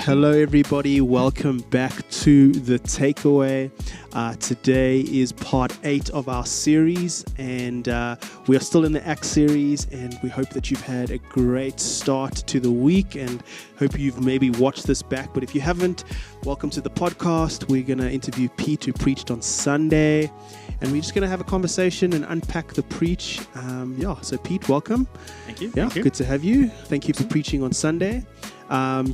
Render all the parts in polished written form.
Hello, everybody. Welcome back to The Takeaway. Today is part 8 of our series, and we are still in the Acts series, and we hope that you've had a great start to the week, and hope you've maybe watched this back. But if you haven't, welcome to the podcast. We're going to interview Piet, who preached on Sunday, and we're just going to have a conversation and unpack the preach. So Piet, welcome. Thank you. Yeah, Thank you. good to have you. Thank you for preaching on Sunday.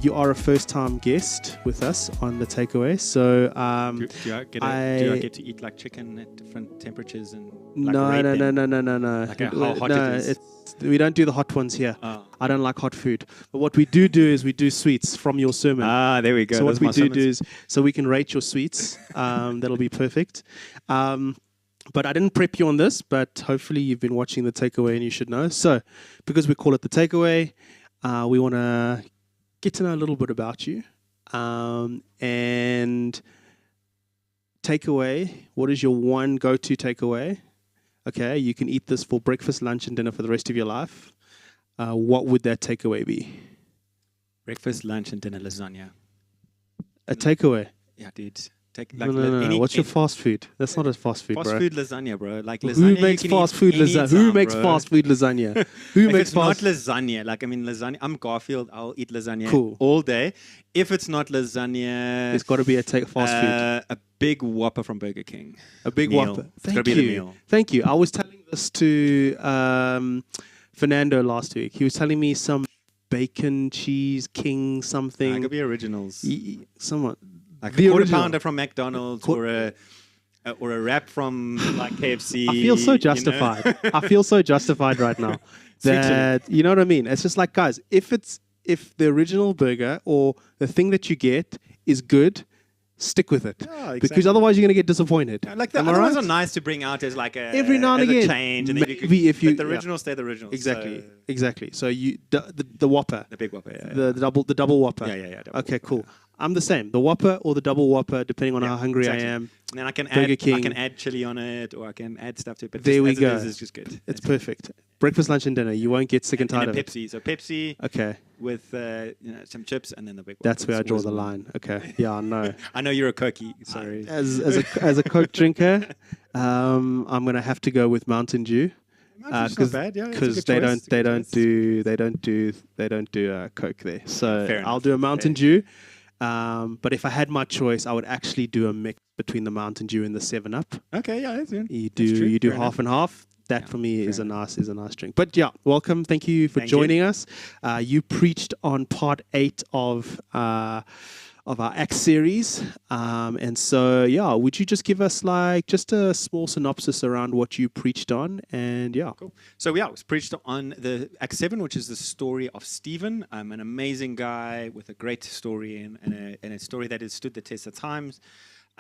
You are a first-time guest with us on The Takeaway. So Do I get to eat like chicken at different temperatures and like no. Like how hot it is? We don't do the hot ones here. Oh. I don't like hot food. But what we do is we do sweets from your sermon. There we go. So Those what we are my do is, so we can rate your sweets. That'll be perfect. But I didn't prep you on this, but hopefully you've been watching The Takeaway and you should know. So because we call it The Takeaway, we want to get to know a little bit about you. And takeaway, what is your one go-to takeaway? Okay, you can eat this for breakfast, lunch, and dinner for the rest of your life. What would that takeaway be? breakfast, lunch, and dinner lasagna. A takeaway? Yeah, dude. No. What's your fast food? That's not a fast food, bro. Fast food lasagna, bro. Like lasagna. Who makes fast food lasagna? Who makes fast food lasagna? Who makes fast? If it's not lasagna, lasagna. I'm Garfield. I'll eat lasagna all day. If it's not lasagna, there's got to be a fast food. A big Whopper from Burger King. A big meal. Whopper. It's got to be the meal. Thank you. I was telling this to Fernando last week. He was telling me some bacon, cheese, king something. It could be originals. Somewhat. Like a quarter pounder from McDonald's or a wrap from like KFC. I feel so justified. You know? I feel so justified right now. That you know what I mean? It's just like, guys, if the original burger or the thing that you get is good, stick with it. Yeah, exactly. Because otherwise you're going to get disappointed. Yeah, like the other ones are nice to bring out as like every now and again. Change, and maybe if you the original stay the original. Exactly. So you the Whopper, the big Whopper, the double Whopper. Yeah. Okay, cool. I'm the same. The Whopper or the double Whopper, depending on how hungry I am. And then I can add chili on it, or I can add stuff to it. But there we go. It's just good. It's perfect. Breakfast, lunch, and dinner. You won't get sick and tired of it. Pepsi. So Pepsi. Okay. With some chips and then the big Whopper. That's where I draw the line. Okay. Yeah, I know. I know you're a Cokey. Sorry. As a Coke drinker, I'm gonna have to go with Mountain Dew. Because they don't do Coke there. So I'll do a Mountain Dew. But if I had my choice, I would actually do a mix between the Mountain Dew and the 7-Up. Okay, yeah, that's good. You do half and half. That for me is a nice drink. But yeah, welcome. Thank you for joining us. You preached on part 8 of our Acts series. And so, would you just give us just a small synopsis around what you preached on? And Cool. So it was preached on the Acts 7, which is the story of Stephen, an amazing guy with a great story and a story that has stood the test of times.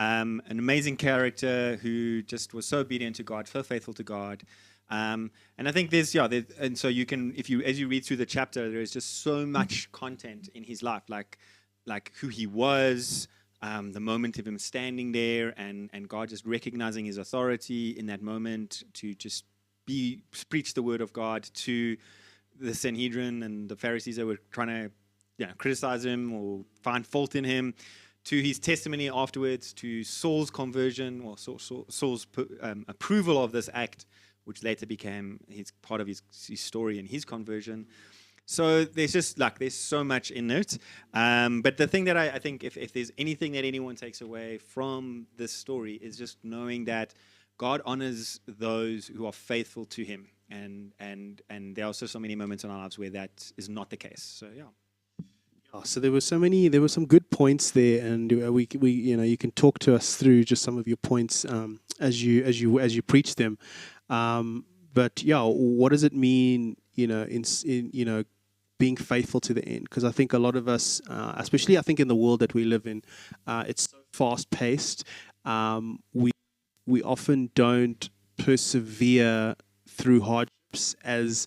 An amazing character who just was so obedient to God, so faithful to God. And I think and so you can, as you read through the chapter, there is just so much content in his life, like who he was, the moment of him standing there, and God just recognizing his authority in that moment to just preach the word of God to the Sanhedrin and the Pharisees that were trying to criticize him or find fault in him, to his testimony afterwards, to Saul's conversion, or Saul's approval of this act, which later became part of his story and his conversion. So there's just there's so much in it. But the thing that I think if there's anything that anyone takes away from this story is just knowing that God honors those who are faithful to him. And there are also so many moments in our lives where that is not the case. So So there were some good points there, and we you can talk to us through just some of your points as you preach them. But what does it mean, in being faithful to the end? Because I think a lot of us, especially I think in the world that we live in, it's so fast paced. We often don't persevere through hardships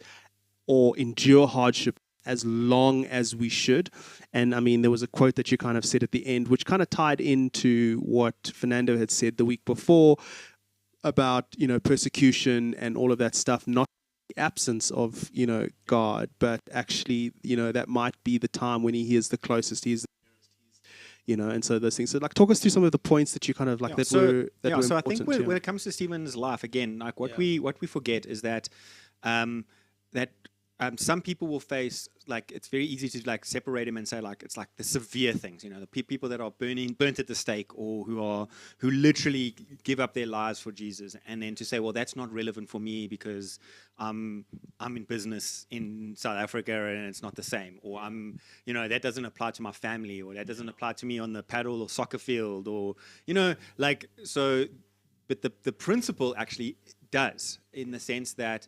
or endure hardship as long as we should. And I mean, there was a quote that you kind of said at the end, which kind of tied into what Fernando had said the week before about, persecution and all of that stuff, not the absence of, God, but actually, that might be the time when he is the closest, he is and so those things. So like, talk us through some of the points that you kind of like were so I think important. when it comes to Stephen's life, again, like what Yeah. we forget is that that some people will face, like, it's very easy to like separate him and say like it's like the severe things, the people that are burnt at the stake, or who literally give up their lives for Jesus, and then to say, well, that's not relevant for me because I'm in business in South Africa and it's not the same, or that doesn't apply to my family, or that doesn't apply to me on the paddle or soccer field, or like, so. But the principle actually does, in the sense that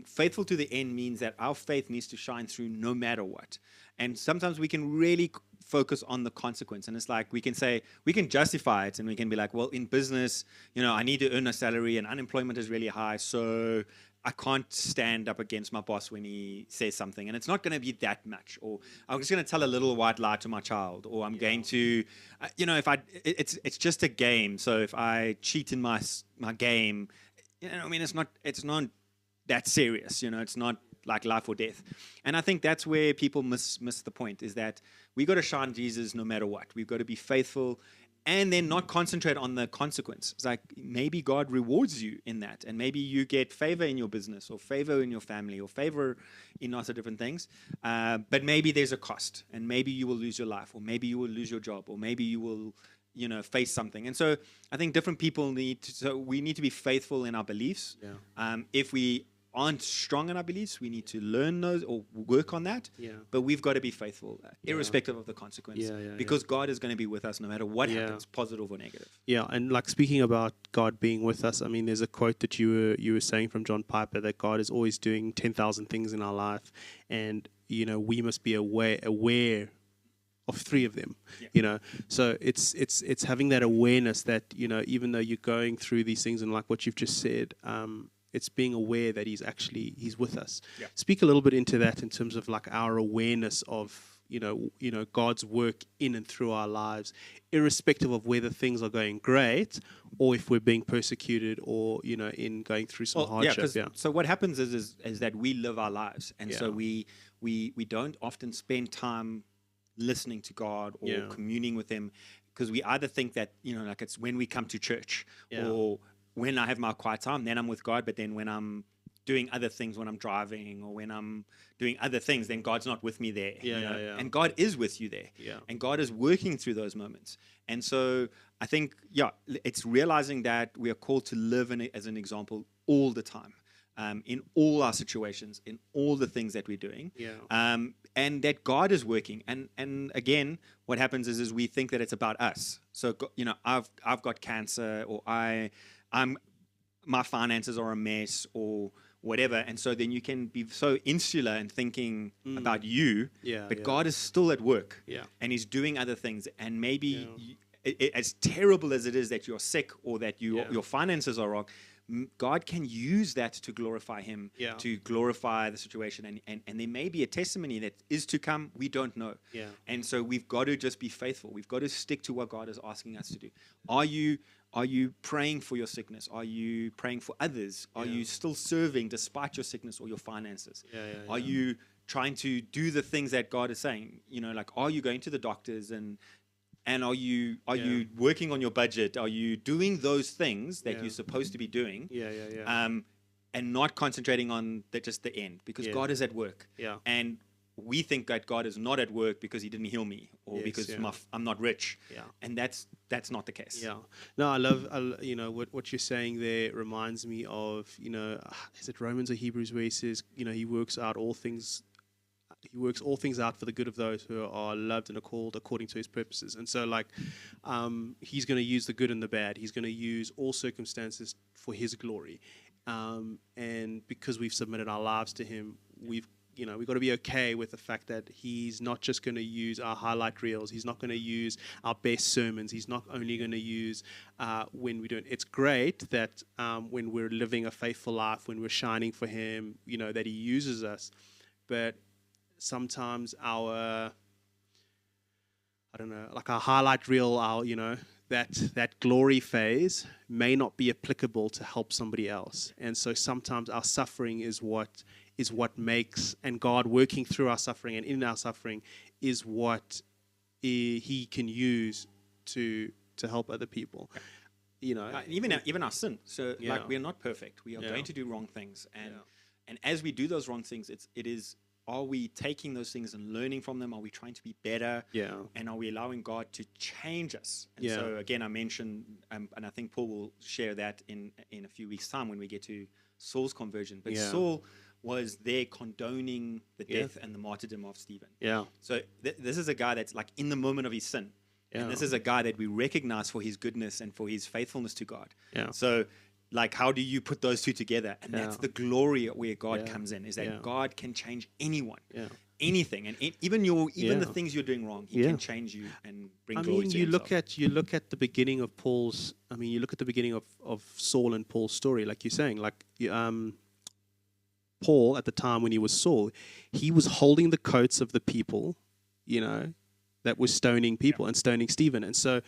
faithful to the end means that our faith needs to shine through no matter what. And sometimes we can really focus on the consequence. And it's like we can justify it, and we can be like, well, in business, I need to earn a salary and unemployment is really high. So I can't stand up against my boss when he says something, and it's not going to be that much. Or I'm just going to tell a little white lie to my child, or I'm going to, it's just a game. So if I cheat in my game, it's not that serious, it's not like life or death. And I think that's where people miss the point, is that we got to shine Jesus no matter what. We've got to be faithful, and then not concentrate on the consequence. It's like, maybe God rewards you in that, and maybe you get favor in your business, or favor in your family, or favor in lots of different things. But maybe there's a cost, and maybe you will lose your life, or maybe you will lose your job, or maybe you will face something. And so I think different people we need to be faithful in our beliefs. If we aren't strong in our beliefs, we need to learn those or work on that. But we've got to be faithful, irrespective of the consequence, because God is going to be with us no matter what happens, positive or negative. Yeah, and like, speaking about God being with us, I mean, there's a quote that you were saying from John Piper, that God is always doing 10,000 things in our life, and we must be aware of 3 of them. So it's having that awareness that even though you're going through these things, and like what you've just said, it's being aware that he's with us. Speak a little bit into that, in terms of like our awareness of God's work in and through our lives, irrespective of whether things are going great, or if we're being persecuted, or in going through some hardship. So what happens is that we live our lives, and so we don't often spend time listening to God or communing with Him, because we either think that like it's when we come to church, or when I have my quiet time, then I'm with God. But then when I'm doing other things, when I'm driving, or when I'm doing other things, then God's not with me there. And God is with you there. And God is working through those moments. And so I think, it's realizing that we are called to live as an example all the time, in all our situations, in all the things that we're doing. And that God is working. And again, what happens is we think that it's about us. So, I've got cancer, or my finances are a mess, or whatever, and so then you can be so insular and thinking about you, but God is still at work, and He's doing other things, and maybe as terrible as it is that you're sick, or that your finances are wrong, God can use that to glorify Him, to glorify the situation, and there may be a testimony that is to come. We don't know, and so we've got to just be faithful. We've got to stick to what God is asking us to do. Are you praying for your sickness? Are you praying for others? Are you still serving despite your sickness or your finances? Are you trying to do the things that God is saying? Like, are you going to the doctors, and are you working on your budget? Are you doing those things that you're supposed to be doing? And not concentrating on just the end, because God is at work. And we think that God is not at work because He didn't heal me, or because I'm not rich. And that's not the case. No, I love what you're saying there. Reminds me of is it Romans or Hebrews, where He says He works all things out for the good of those who are loved and are called according to His purposes. And so, like, He's going to use the good and the bad. He's going to use all circumstances for His glory. And because we've submitted our lives to Him, we've got to be okay with the fact that He's not just going to use our highlight reels. He's not going to use our best sermons. He's not only going to use when we don't. It's great that when we're living a faithful life, when we're shining for Him, that He uses us. But sometimes our highlight reel, that glory phase may not be applicable to help somebody else. And so sometimes our suffering is what makes, and God working through our suffering and in our suffering is what he can use to help other people. You know, even our sin. So Yeah. like we're not perfect. We are Yeah. going to do wrong things, and Yeah. and as we do those wrong things, it is. Are we taking those things and learning from them? Are we trying to be better? Yeah. And are we allowing God to change us? And Yeah. so again, I mentioned, and I think Paul will share that in a few weeks' time when we get to Saul's conversion. But Yeah. Saul was there condoning the Yeah. death and the martyrdom of Stephen. Yeah. So this is a guy that's like in the moment of his sin. Yeah. And this is a guy that we recognize for his goodness and for his faithfulness to God. Yeah. So like, how do you put those two together? And that's the glory where God Yeah. comes in, is that Yeah. God can change anyone, Yeah. anything. And even the Yeah. things you're doing wrong, he Yeah. can change you and bring I glory mean, to you himself. look at the beginning of Paul's. I mean, you look at the beginning of Saul and Paul's story, like you're saying, like Paul at the time when he was Saul, he was holding the coats of the people, you know, that were stoning people and stoning Stephen. And so,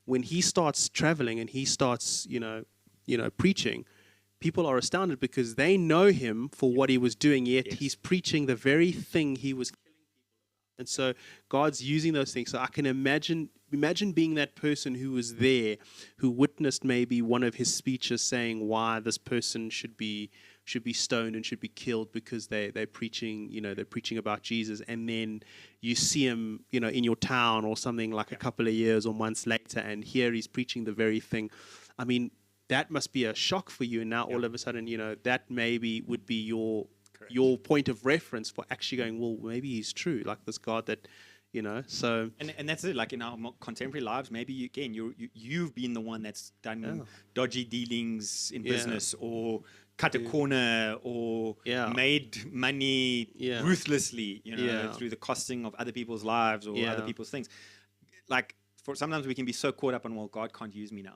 when he starts traveling and he starts, preaching, people are astounded because they know him for what he was doing. Yet Yes. he's preaching the very thing he was. And so God's using those things. So I can imagine being that person who was there, who witnessed maybe one of his speeches saying why this person should be stoned and should be killed because they're preaching, they're preaching about Jesus. And then you see him, in your town or something like a couple of years or months later, and here he's preaching the very thing. I mean, that must be a shock for you. And now all of a sudden, that maybe would be your point of reference for actually going, well, maybe he's true, like this God that, so. And that's it. Like in our contemporary lives, maybe you've been the one that's done dodgy dealings in business, or cut a corner, or made money ruthlessly, through the costing of other people's lives or other people's things. Like sometimes we can be so caught up on, well, God can't use me now.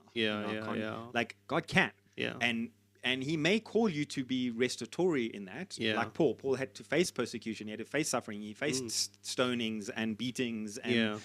Like God can. And he may call you to be restorative in that. Like Paul had to face persecution. He had to face suffering. He faced stonings and beatings and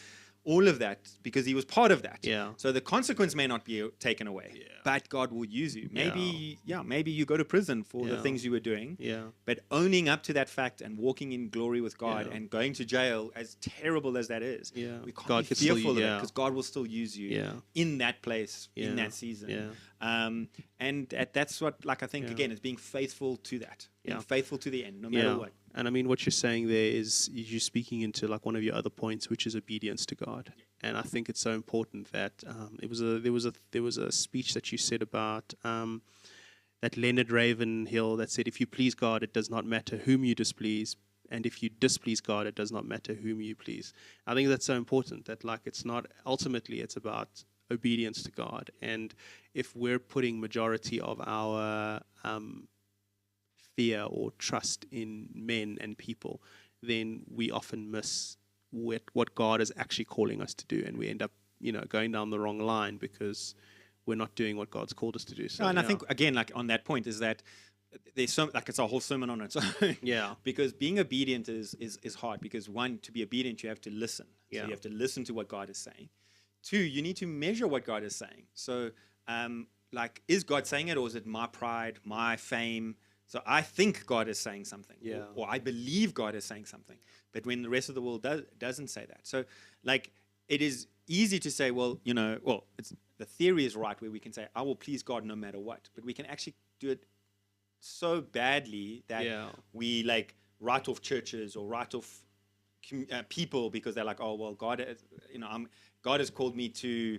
all of that because he was part of that. So the consequence may not be taken away, but God will use you. Maybe you go to prison for the things you were doing. But owning up to that fact and walking in glory with God and going to jail, as terrible as that is, we can't be fearful of it because God will still use you in that place, in that season. And that's what, like, I think, again, it's being faithful to that. Being faithful to the end, no matter what. And I mean, what you're saying there is you're speaking into like one of your other points, which is obedience to God. And I think it's so important that there was a speech that you said about that Leonard Ravenhill that said, if you please God, it does not matter whom you displease. And if you displease God, it does not matter whom you please. I think that's so important that, like, it's not, ultimately it's about obedience to God. And if we're putting majority of our fear or trust in men and people, then we often miss what God is actually calling us to do, and we end up, going down the wrong line because we're not doing what God's called us to do. So, and I think, again, like on that point, is that there's so, like, it's a whole sermon on its own. Because being obedient is hard, because one, to be obedient, you have to listen. So you have to listen to what God is saying. Two, you need to measure what God is saying. So, like, is God saying it, or is it my pride, my fame? So I think God is saying something, or I believe God is saying something. But when the rest of the world doesn't say that. So, like, it is easy to say, well, it's, the theory is right where we can say, I will please God no matter what. But we can actually do it so badly that we, like, write off churches or write off people because they're like, oh, well, God has called me to,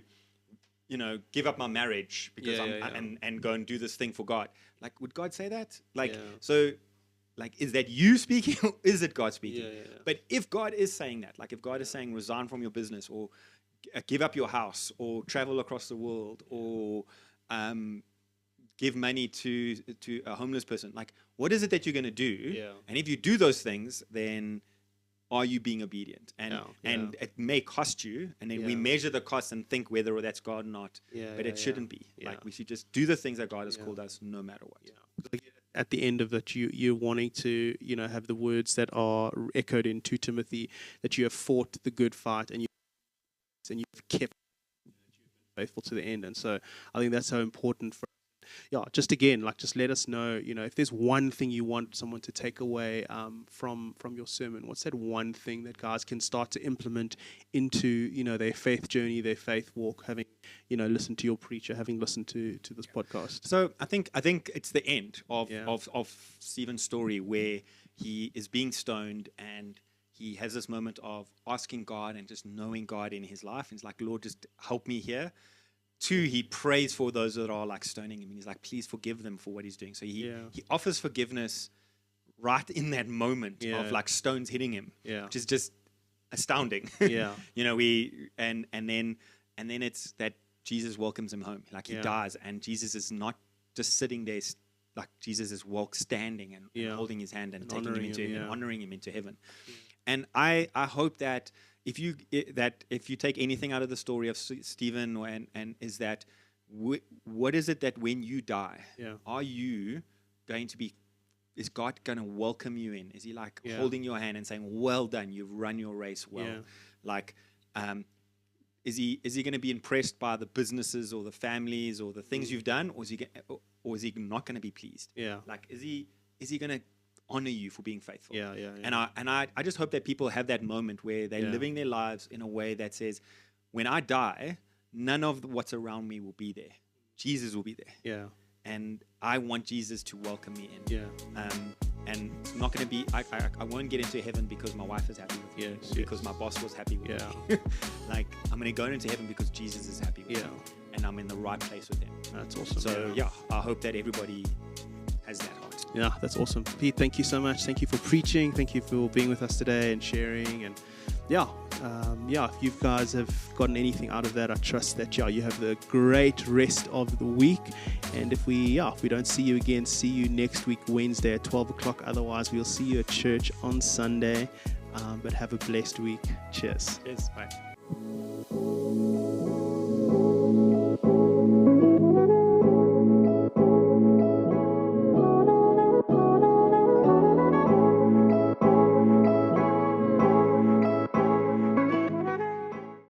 give up my marriage because and go and do this thing for God. Like, would God say that? Like, so, like, is that you speaking, or is it God speaking? But if God is saying that, like, if God is saying resign from your business, or give up your house, or travel across the world, or give money to a homeless person, like, what is it that you're going to do? And if you do those things, then are you being obedient? And it may cost you, and then we measure the cost and think whether that's God or not. But it shouldn't be. Like, we should just do the things that God has called us, no matter what. At the end of that, you're wanting to, have the words that are echoed in 2 Timothy, that you have fought the good fight and you've kept faithful to the end. And so I think that's so important for yeah, just again, like, just let us know, if there's one thing you want someone to take away from your sermon. What's that one thing that guys can start to implement into, their faith journey, their faith walk, having, listened to your preacher, having listened to this podcast? So I think it's the end of Yeah. of Stephen's story, where he is being stoned and he has this moment of asking God and just knowing God in his life. And he's like, Lord, just help me here. 2, he prays for those that are like stoning him. And he's like, please forgive them for what he's doing. So he offers forgiveness right in that moment of like stones hitting him, which is just astounding. Yeah. And then it's that Jesus welcomes him home. Like he dies, and Jesus is not just sitting there. Like Jesus is standing and holding his hand and taking him into heaven, honoring him into heaven. And I hope that if you take anything out of the story of Stephen, and is that what is it that when you die, are you going to be? Is God going to welcome you in? Is he like holding your hand and saying, "Well done, you've run your race well"? Yeah. Like, is he going to be impressed by the businesses or the families or the things you've done, or is he not going to be pleased? Yeah. Like, is he going to honor you for being faithful? Yeah. And I just hope that people have that moment where they're living their lives in a way that says, when I die, none of what's around me will be there. Jesus will be there. Yeah. And I want Jesus to welcome me in. Yeah. And it's not going to be, I won't get into heaven because my wife is happy with me, Yes, because my boss was happy with me. Like, I'm going to go into heaven because Jesus is happy with me, and I'm in the right place with him. That's awesome. So I hope that everybody has that heart. Yeah, that's awesome. Piet, thank you so much. Thank you for preaching. Thank you for being with us today and sharing. And if you guys have gotten anything out of that, I trust that you have the great rest of the week. And if we don't see you again, see you next week, Wednesday at 12 o'clock. Otherwise, we'll see you at church on Sunday. But have a blessed week. Cheers. Cheers. Bye.